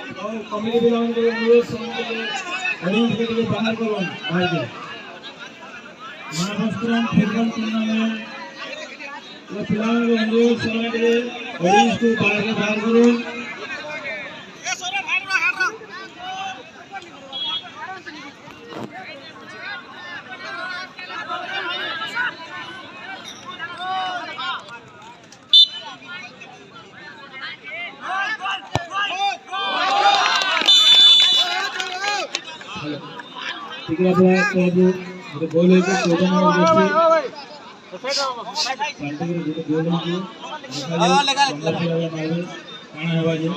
और committee belong के अनुरोध समझे ऑडियंस के लिए बाहर करो भाई के महाराष्ट्र फुटबॉल टूर्नामेंट ये बिलोंग के अनुरोध समझे ऑडियंस को बाहर करो Tiga belas ribu, kita boleh ke coba nanti. Nanti kita boleh ke. Mana wajib?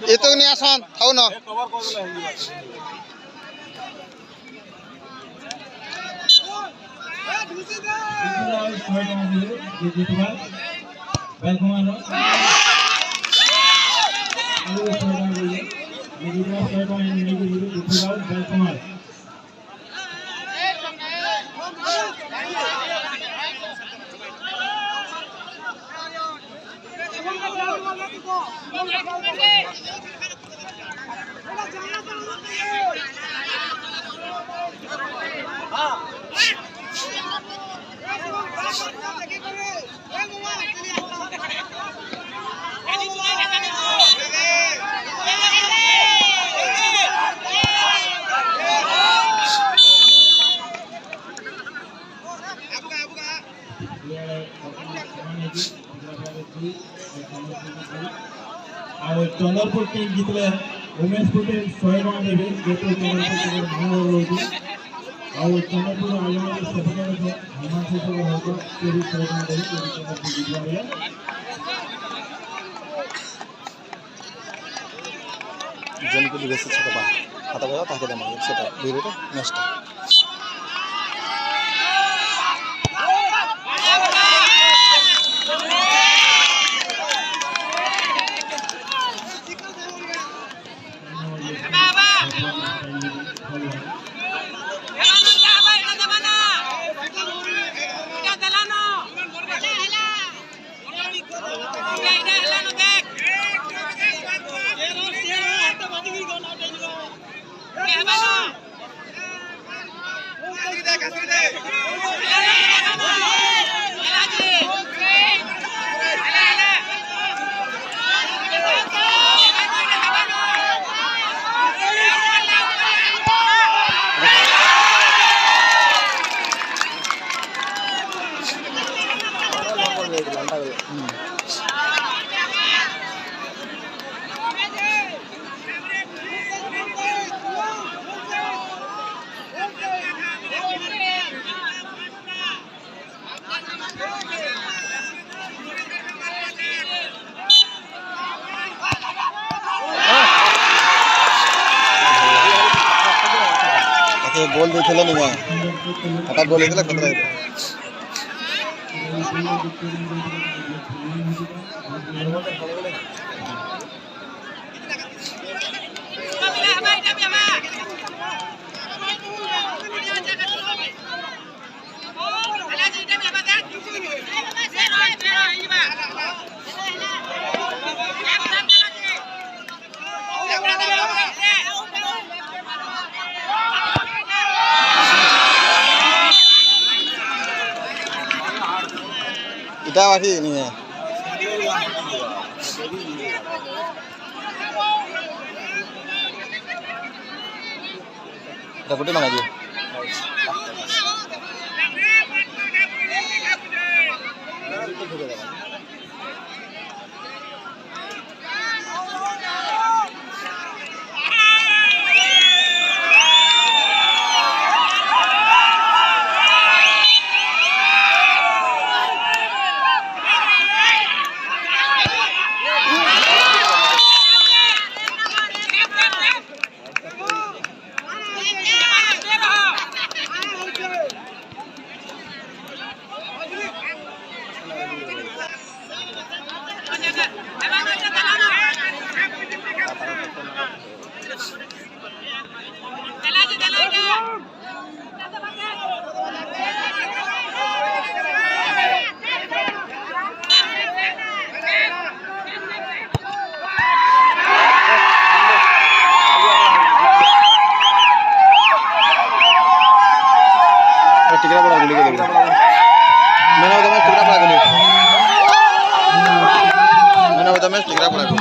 itu ni asan tahu no और चंद्रपुर टीम जितले उमेश पटेल 100 टका देबे जेतो चंद्रपुर भाग होगी और चंद्रपुर आयोजन के सफल है हिमांशु से होगा तेरी 100 टका देबे चंद्रपुर जितले जन को बेसी छ त खाता गयो ताके दमा सेटा बिरेटा नेक्स्ट गोल देखले नहीं मैं हटा गोल देखले खतरा है इटा वाकी नहीं है Dakutin lang aja. टिकरा पड़ा को